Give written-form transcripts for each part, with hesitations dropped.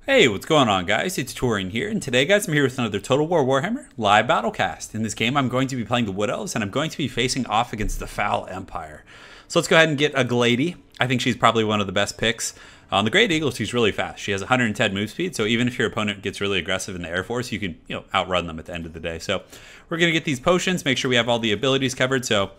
Hey, what's going on, guys? It's Touring here, and today, guys, I'm here with another Total War Warhammer live battlecast. In this game, I'm going to be playing the Wood Elves, and I'm going to be facing off against the Foul Empire. So let's go ahead and get a Glady. I think she's probably one of the best picks. On the Great Eagle, she's really fast. She has 110 move speed, so even if your opponent gets really aggressive in the Air Force, you can, outrun them at the end of the day. So we're going to get these potions, make sure we have all the abilities covered. So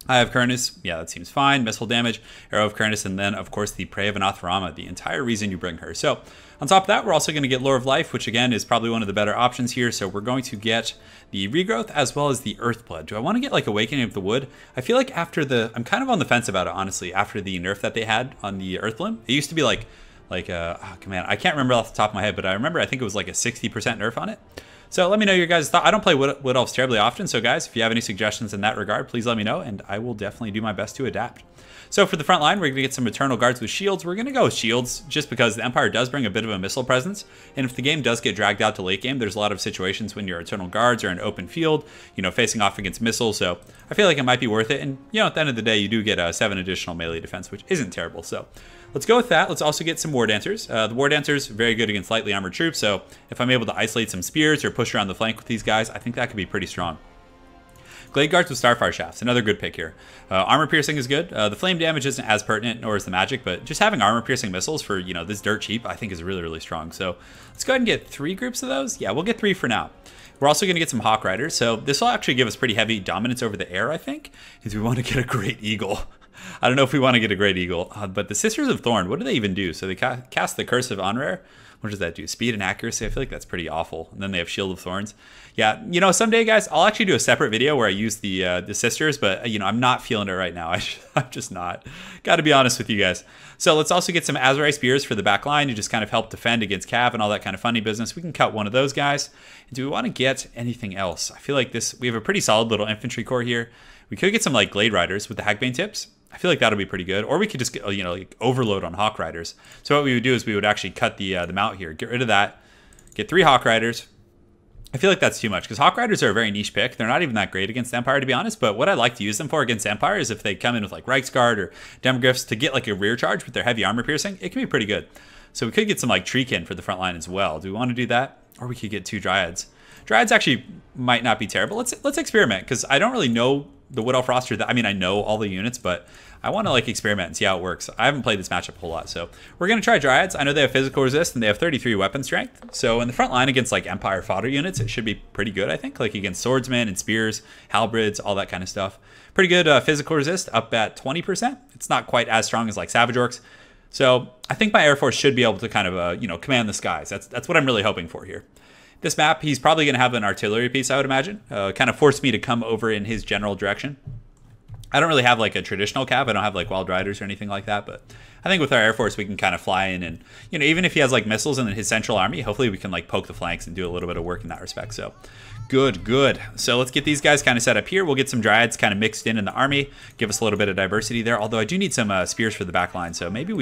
I have Kernus. Yeah, that seems fine. Missile damage, Arrow of Kernus, and then, of course, the Prey of Anathrama, the entire reason you bring her. So on top of that, we're also going to get Lore of Life, which, again, is probably one of the better options here. So we're going to get the Regrowth as well as the Earthblood. Do I want to get, like, Awakening of the Wood? I feel like after the... I'm kind of on the fence about it, honestly, after the nerf that they had on the Earthlimb. It used to be oh, man, I can't remember off the top of my head, but I think it was like a 60% nerf on it. So let me know your guys' thoughts. I don't play Wood Elves terribly often, so guys, if you have any suggestions in that regard, please let me know, and I will definitely do my best to adapt. So for the front line, we're going to get some Eternal Guards with shields. We're going to go with shields just because the Empire does bring a bit of a missile presence, and if the game does get dragged out to late game, there's a lot of situations when your Eternal Guards are in open field, facing off against missiles, so I feel like it might be worth it, and at the end of the day, you do get 7 additional melee defense, which isn't terrible, so let's go with that. Let's also get some War Dancers. The War Dancers, very good against lightly armored troops, so if I'm able to isolate some spears or push around the flank with these guys, I think that could be pretty strong. Glade Guards with Starfire Shafts, another good pick here. Armor Piercing is good. The flame damage isn't as pertinent, nor is the magic, but just having Armor Piercing missiles for, this dirt cheap, I think is really, really strong. So let's go ahead and get 3 groups of those. Yeah, we'll get 3 for now. We're also going to get some Hawk Riders, so this will actually give us pretty heavy dominance over the air, I think, because we want to get a Great Eagle. I don't know if we want to get a Great Eagle, but the Sisters of Thorn, what do they even do? So they cast the Curse of Onrare. What does that do? Speed and accuracy? I feel like that's pretty awful. And then they have Shield of Thorns. Yeah, someday, guys, I'll actually do a separate video where I use the Sisters, but, I'm not feeling it right now. I'm just not. Got to be honest with you guys. So let's also get some Azurai Spears for the back line to just kind of help defend against Cav and all that kind of funny business. We can cut one of those guys. Do we want to get anything else? I feel like we have a pretty solid little infantry corps here. We could get some, Glade Riders with the Hagbane tips. I feel like that'll be pretty good. Or we could just, overload on Hawk Riders. So what we would do is we would actually cut the mount here. Get rid of that. Get 3 Hawk Riders. I feel like that's too much because Hawk Riders are a very niche pick. They're not even that great against Empire, to be honest. But what I like to use them for against Empire is if they come in with, Reichsguard or Demogryphs to get, a rear charge with their heavy armor piercing. It can be pretty good. So we could get some, Treekin for the front line as well. Do we want to do that? Or we could get 2 Dryads. Dryads actually might not be terrible. Let's experiment because I don't really know the Wood Elf roster. I know all the units, but I want to experiment and see how it works. I haven't played this matchup a whole lot, so we're going to try Dryads. I know they have physical resist and they have 33 weapon strength. So in the front line against Empire fodder units, it should be pretty good, I think. Against swordsmen and spears, halberds, all that kind of stuff. Pretty good physical resist, up at 20%. It's not quite as strong as Savage Orcs. So I think my Air Force should be able to kind of, command the skies. That's what I'm really hoping for here. This map, he's probably going to have an artillery piece, I would imagine. Kind of forced me to come over in his general direction. I don't really have a traditional Cav. I don't have Wild Riders or anything like that. But I think with our Air Force, we can kind of fly in and, even if he has missiles in his central army, hopefully we can poke the flanks and do a little bit of work in that respect. So good. So let's get these guys kind of set up here. We'll get some Dryads kind of mixed in the army. Give us a little bit of diversity there. Although I do need some spears for the back line. So maybe do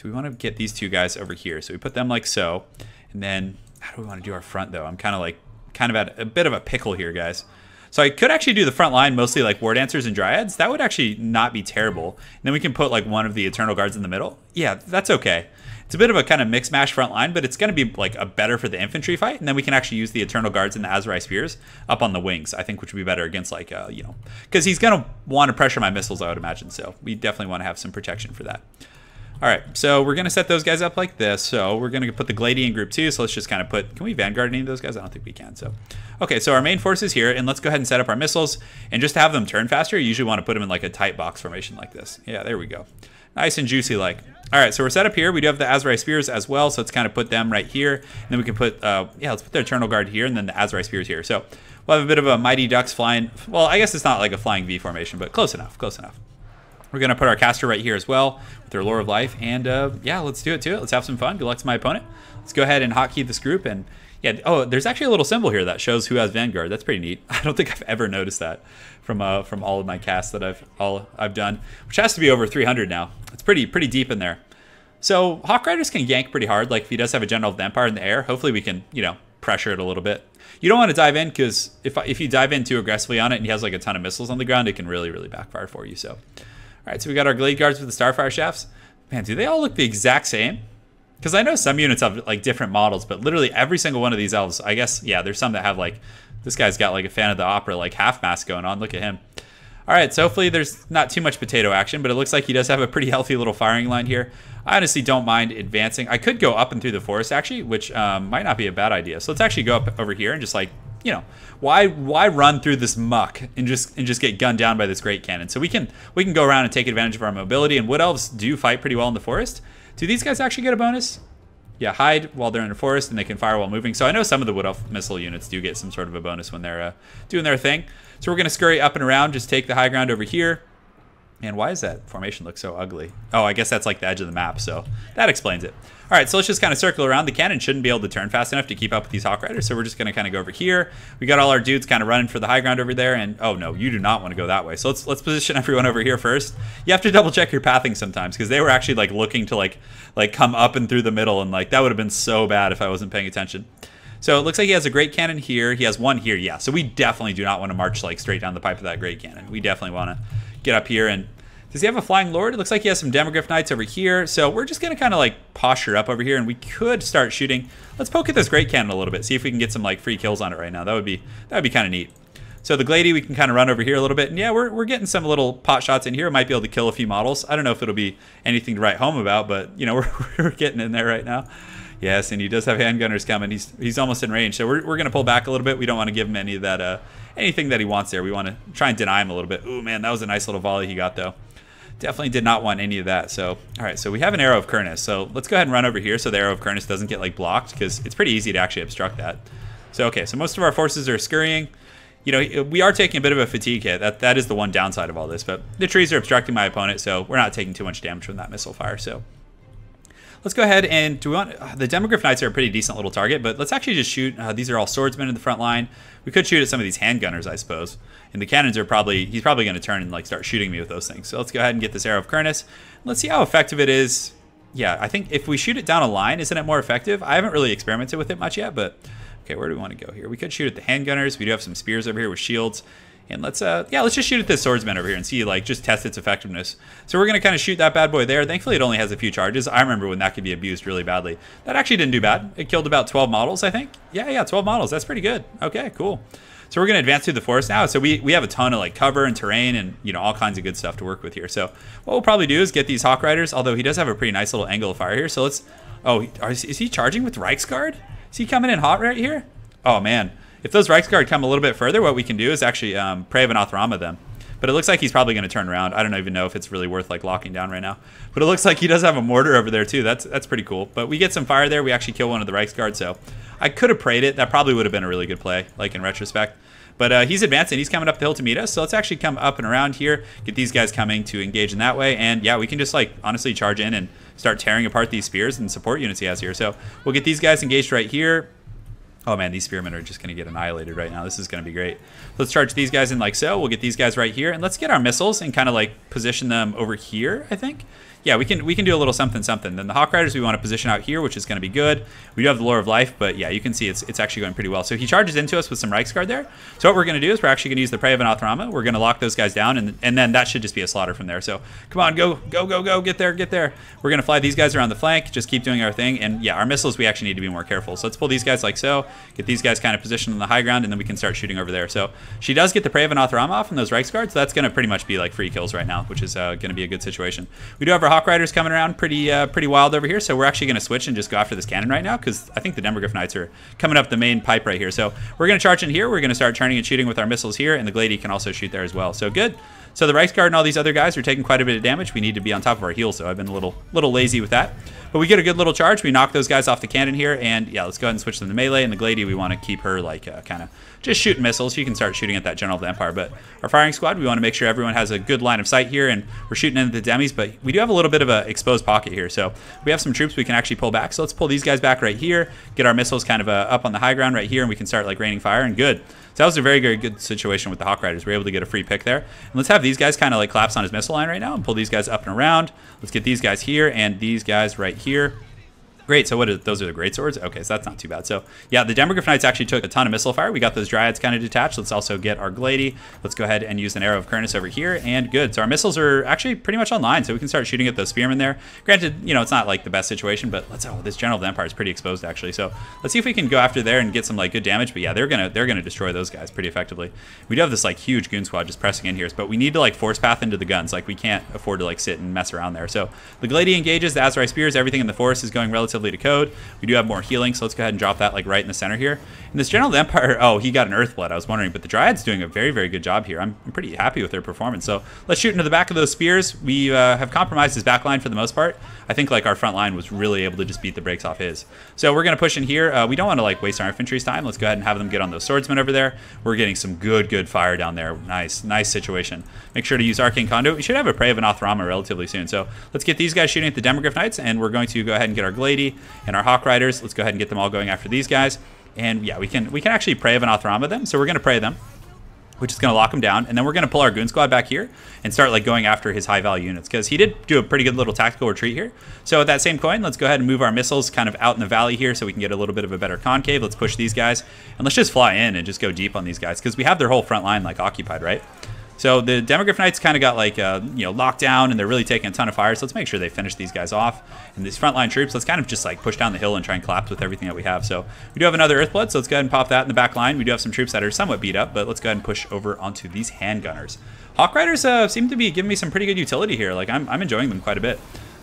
we want to get these 2 guys over here? So we put them like so. And then how do we want to do our front though? I'm kind of at a bit of a pickle here, guys. So I could actually do the front line mostly War Dancers and Dryads. That would actually not be terrible. And then we can put one of the Eternal Guards in the middle. Yeah, that's okay. It's a bit of a kind of mix mash front line, but it's going to be a better for the infantry fight. And then we can actually use the Eternal Guards and the Azurai Spears up on the wings, I think, which would be better against because he's going to want to pressure my missiles, I would imagine. So we definitely want to have some protection for that. All right, so we're going to set those guys up like this. So we're going to put the Glady in group 2. So let's just kind of can we Vanguard any of those guys? I don't think we can. So, okay, so our main force is here. And let's go ahead and set up our missiles. And just to have them turn faster, you usually want to put them in a tight box formation like this. Yeah, there we go. Nice and juicy All right, so we're set up here. We do have the Azurai Spears as well. So let's kind of put them right here. And then we can put, let's put the Eternal Guard here and then the Azurai Spears here. So we'll have a bit of a Mighty Ducks flying. Well, I guess it's not a flying V formation, but close enough. We're going to put our caster right here as well with their Lore of Life. And yeah, let's do it too. Let's have some fun. Good luck to my opponent. Let's go ahead and hotkey this group. And yeah, there's actually a little symbol here that shows who has Vanguard. That's pretty neat. I don't think I've ever noticed that from all of my casts that I've done, which has to be over 300 now. It's pretty deep in there. So Hawk Riders can yank pretty hard. If he does have a General of the Empire in the air, hopefully we can, pressure it a little bit. You don't want to dive in because if you dive in too aggressively on it and he has a ton of missiles on the ground, it can really, really backfire for you. So. All right, so we got our Glade Guards with the Starfire Shafts. Man, do they all look the exact same? because I know some units have like different models, but literally every single one of these elves, I guess, yeah, there's some that have like, this guy's got like a Fan of the Opera, like half mask going on. Look at him. All right, so hopefully there's not too much potato action, but it looks like he does have a pretty healthy little firing line here. I honestly don't mind advancing. I could go up and through the forest, actually, which might not be a bad idea. So let's actually go up over here and just like, you know, why run through this muck and just get gunned down by this great cannon? So we can go around and take advantage of our mobility. And wood elves do fight pretty well in the forest. Do these guys actually get a bonus? Yeah, hide while they're in the forest, and they can fire while moving. So I know some of the wood elf missile units do get some sort of a bonus when they're doing their thing. So we're going to scurry up and around, just take the high ground over here. And why does that formation look so ugly? Oh, I guess that's like the edge of the map, so that explains it. All right, so let's just kind of circle around. The cannon shouldn't be able to turn fast enough to keep up with these Hawk Riders, so we're just going to kind of go over here. We got all our dudes kind of running for the high ground over there, and oh no, you do not want to go that way. So let's position everyone over here first. You have to double check your pathing sometimes, because they were actually like looking to like come up and through the middle, and like that would have been so bad if I wasn't paying attention. So it looks like he has a great cannon here. He has one here, yeah. So we definitely do not want to march like straight down the pipe of that great cannon. We definitely want to get up here. And does he have a flying lord? It looks like he has some Demogryph Knights over here. So we're just going to kind of like posture up over here, and we could start shooting. Let's poke at this great cannon a little bit, see if we can get some like free kills on it right now. That would be kind of neat. So the Glady, we can kind of run over here a little bit. And yeah, we're getting some little pot shots in here. Might be able to kill a few models. I don't know if it'll be anything to write home about, but you know, we're getting in there right now. Yes, and he does have handgunners coming. He's almost in range, so we're going to pull back a little bit. We don't want to give him any of that anything that he wants there. We want to try and deny him a little bit. Ooh, man, that was a nice little volley he got, though. Definitely did not want any of that. So, all right, so we have an Arrow of Kurnus. So let's go ahead and run over here so the Arrow of Kurnus doesn't get like blocked, because it's pretty easy to actually obstruct that. So, okay, so most of our forces are scurrying. You know, we are taking a bit of a fatigue hit. That is the one downside of all this, but the trees are obstructing my opponent, so we're not taking too much damage from that missile fire, so... Let's go ahead and do we want the Demogryph Knights are a pretty decent little target, but let's actually just shoot. These are all swordsmen in the front line. We could shoot at some of these handgunners, I suppose. And the cannons are he's probably going to turn and like start shooting me with those things. So let's go ahead and get this Arrow of Kurnus. Let's see how effective it is. Yeah, I think if we shoot it down a line, isn't it more effective? I haven't really experimented with it much yet, but okay, where do we want to go here? We could shoot at the handgunners. We do have some spears over here with shields. And let's just shoot at this swordsman over here and see, like, just test its effectiveness. So we're going to kind of shoot that bad boy there. Thankfully, it only has a few charges. I remember when that could be abused really badly. That actually didn't do bad. It killed about 12 models, I think. Yeah, 12 models. That's pretty good. Okay, cool. So we're going to advance through the forest now. So we have a ton of, like, cover and terrain and, you know, all kinds of good stuff to work with here. So what we'll probably do is get these Hawk Riders, although he does have a pretty nice little angle of fire here. So let's... Oh, is he charging with Reiksguard? Is he coming in hot right here? Oh, man. If those Reiksguard come a little bit further, what we can do is actually Prey of Anathrama them. But it looks like he's probably going to turn around. I don't even know if it's really worth like locking down right now. But it looks like he does have a mortar over there too. That's pretty cool. But we get some fire there. We actually kill one of the Reiksguard. So I could have prayed it. That probably would have been a really good play, like in retrospect. But he's advancing. He's coming up the hill to meet us. So let's actually come up and around here, get these guys coming to engage in that way. And yeah, we can just like honestly charge in and start tearing apart these spears and support units he has here. So we'll get these guys engaged right here. Oh man, these spearmen are just going to get annihilated right now. This is going to be great. Let's charge these guys in like so. We'll get these guys right here. And let's get our missiles and kind of like position them over here, I think. Yeah, we can do a little something. Then the Hawk Riders we want to position out here, which is going to be good. We do have the Lore of Life, but yeah, you can see it's actually going pretty well. So he charges into us with some Reiksguard there. So what we're going to do is we're actually going to use the Prey of Anathrama. We're going to lock those guys down, and then that should just be a slaughter from there. So come on, go, get there. We're going to fly these guys around the flank, just keep doing our thing. And yeah, our missiles, we actually need to be more careful. So let's pull these guys like so, get these guys kind of positioned on the high ground, and then we can start shooting over there. So she does get the Prey of Anathrama off in those Reiksguard, so that's going to pretty much be like free kills right now, which is going to be a good situation. We do have our Hawk Riders coming around pretty wild over here, so we're actually going to switch and just go after this cannon right now, because I think the Demogryph Knights are coming up the main pipe right here. So we're going to charge in here. We're going to start turning and shooting with our missiles here, and the Glady can also shoot there as well. So good. So the Reiksguard and all these other guys are taking quite a bit of damage. We need to be on top of our heels, so I've been a little lazy with that. But we get a good little charge. We knock those guys off the cannon here, and yeah, let's go ahead and switch them to melee. And the Glady, we want to keep her like kind of just shooting missiles. You can start shooting at that General of the Empire. But our firing squad, we want to make sure everyone has a good line of sight here, and we're shooting into the demis. But we do have a little bit of an exposed pocket here, so we have some troops we can actually pull back. So let's pull these guys back right here, get our missiles kind of up on the high ground right here, and we can start like raining fire. And good. So that was a very, very good situation with the Hawk Riders. We were able to get a free pick there. And let's have these guys kind of like collapse on his missile line right now and pull these guys up and around. Let's get these guys here and these guys right here. Great, so those are the great swords? Okay, so that's not too bad. So yeah, the Demogryph Knights actually took a ton of missile fire. We got those Dryads kind of detached. Let's also get our Glady. Let's go ahead and use an Arrow of Kurnus over here, and good. So our missiles are actually pretty much online, so we can start shooting at those Spearmen there. Granted, you know, it's not like the best situation, but this General of the Empire is pretty exposed actually. So let's see if we can go after there and get some like good damage. But yeah, they're gonna destroy those guys pretty effectively. We do have this like huge goon squad just pressing in here, but we need to like force path into the guns. Like we can't afford to like sit and mess around there. So the Glady engages, the Azurai Spears, everything in the forest is going relatively to code. We do have more healing, so let's go ahead and drop that like right in the center here. And this General of the Empire, oh, he got an Earthblood, I was wondering, but the Dryad's doing a very, very good job here. I'm pretty happy with their performance. So let's shoot into the back of those spears. We have compromised his back line for the most part. I think like our front line was really able to just beat the brakes off his. So we're going to push in here. We don't want to like waste our infantry's time. Let's go ahead and have them get on those swordsmen over there. We're getting some good fire down there. Nice situation. Make sure to use Arcane Conduit. We should have a Prey of an Othrama relatively soon. So let's get these guys shooting at the Demogryph Knights, and we're going to go ahead and get our Glady and our Hawk Riders. Let's go ahead and get them all going after these guys. And yeah, we can actually Prey of an Othrama them. So we're going to Prey them, which is going to lock him down. And then we're going to pull our Goon Squad back here and start like going after his high value units, because he did do a pretty good little tactical retreat here. So at that same coin, let's go ahead and move our missiles kind of out in the valley here so we can get a little bit of a better concave. Let's push these guys, and let's just fly in and just go deep on these guys, because we have their whole front line like occupied, right? So the Demogryph Knights kind of got like, you know, locked down, and they're really taking a ton of fire. So let's make sure they finish these guys off. And these frontline troops, let's kind of just like push down the hill and try and collapse with everything that we have. So we do have another Earthblood, so let's go ahead and pop that in the back line. We do have some troops that are somewhat beat up, but let's go ahead and push over onto these handgunners. Hawk Riders seem to be giving me some pretty good utility here. Like I'm enjoying them quite a bit.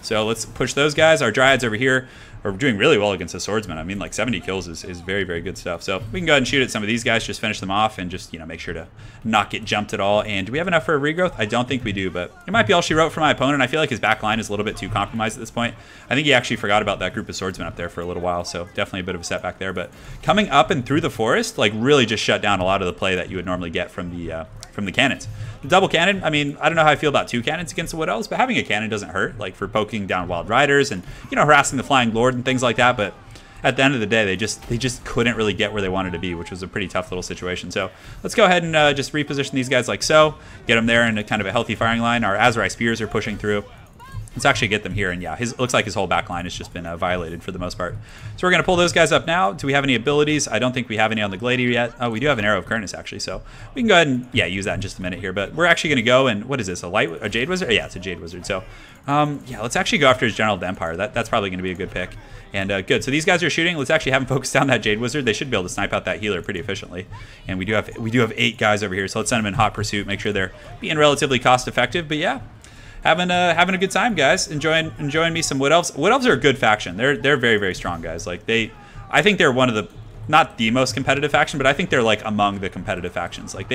So let's push those guys. Our Dryads over here are doing really well against the swordsmen. I mean, like 70 kills is very, very good stuff. So we can go ahead and shoot at some of these guys, just finish them off, and just, you know, make sure to not get jumped at all. And do we have enough for a regrowth? I don't think we do, but it might be all she wrote for my opponent. I feel like his back line is a little bit too compromised at this point. I think he actually forgot about that group of swordsmen up there for a little while, so definitely a bit of a setback there. But coming up and through the forest, like, really just shut down a lot of the play that you would normally get from the cannons. The double cannon, I mean, I don't know how I feel about two cannons against the Wood Elves, but having a cannon doesn't hurt, like for poking down Wild Riders and, you know, harassing the Flying Lord and things like that. But at the end of the day, they just couldn't really get where they wanted to be, which was a pretty tough little situation. So let's go ahead and just reposition these guys like so, get them there in a kind of a healthy firing line. Our Azurai Spears are pushing through. Let's actually get them here, and yeah, looks like his whole back line has just been violated for the most part. So we're going to pull those guys up now. Do we have any abilities? I don't think we have any on the Gladiator yet. Oh, we do have an Arrow of Kurnus, actually, so we can go ahead and, yeah, use that in just a minute here. But we're actually going to go, and what is this, a Jade Wizard? Yeah, it's a Jade Wizard. So, yeah, let's actually go after his General of the Empire. That's probably going to be a good pick. And good, so these guys are shooting. Let's actually have them focus down that Jade Wizard. They should be able to snipe out that healer pretty efficiently. And we do have 8 guys over here, so let's send them in hot pursuit, make sure they're being relatively cost effective. But yeah, having a good time, guys. Enjoying me some Wood Elves. Wood Elves are a good faction. They're very, very strong, guys. Like I think they're one of the, not the most competitive faction, but I think they're like among the competitive factions. Like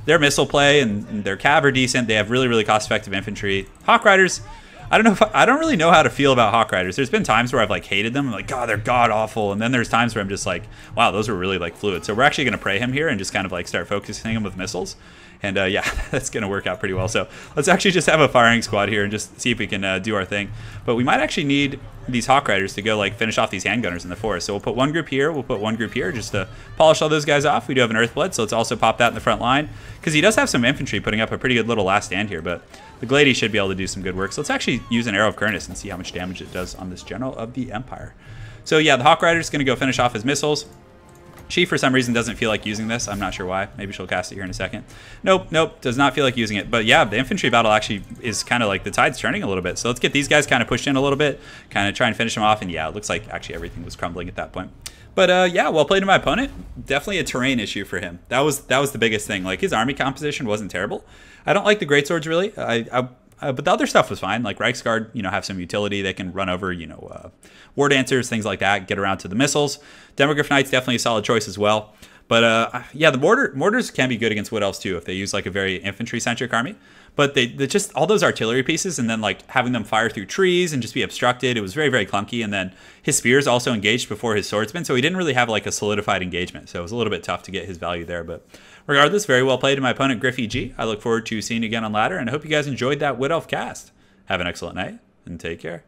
their missile play and their cav are decent. They have really, really cost effective infantry. Hawk Riders, I don't really know how to feel about Hawk Riders. There's been times where I've like hated them. I'm like, God, they're god awful. And then there's times where I'm just like, wow, those were really like fluid. So we're actually going to Prey him here and just kind of like start focusing him with missiles. And yeah, that's going to work out pretty well. So let's actually just have a firing squad here and just see if we can do our thing. But we might actually need these Hawk Riders to go like finish off these handgunners in the forest. So we'll put one group here, we'll put one group here just to polish all those guys off. We do have an Earthblood, so let's also pop that in the front line, because he does have some infantry putting up a pretty good little last stand here. But the Glady should be able to do some good work. So let's actually use an Arrow of Kurnus and see how much damage it does on this General of the Empire. So yeah, the Hawk Rider is going to go finish off his missiles. She, for some reason, doesn't feel like using this. I'm not sure why. Maybe she'll cast it here in a second. Nope, does not feel like using it. But yeah, the infantry battle actually is kind of like the tide's turning a little bit. So let's get these guys kind of pushed in a little bit, kind of try and finish them off. And yeah, it looks like actually everything was crumbling at that point. But yeah, well played to my opponent. Definitely a terrain issue for him. That was the biggest thing. Like, his army composition wasn't terrible. I don't like the greatswords really. But the other stuff was fine. Like Reichsguard, you know, have some utility. They can run over, you know, war dancers, things like that, get around to the missiles. Demogryph Knights, definitely a solid choice as well. But yeah, the mortars can be good against Wood Elves too if they use like a very infantry-centric army. But they just, all those artillery pieces and then like having them fire through trees and just be obstructed, it was very, very clunky. And then his spears also engaged before his swordsmen, so he didn't really have like a solidified engagement. So it was a little bit tough to get his value there. But regardless, very well played to my opponent, Griff EG. I look forward to seeing you again on ladder, and I hope you guys enjoyed that Wood Elf cast. Have an excellent night, and take care.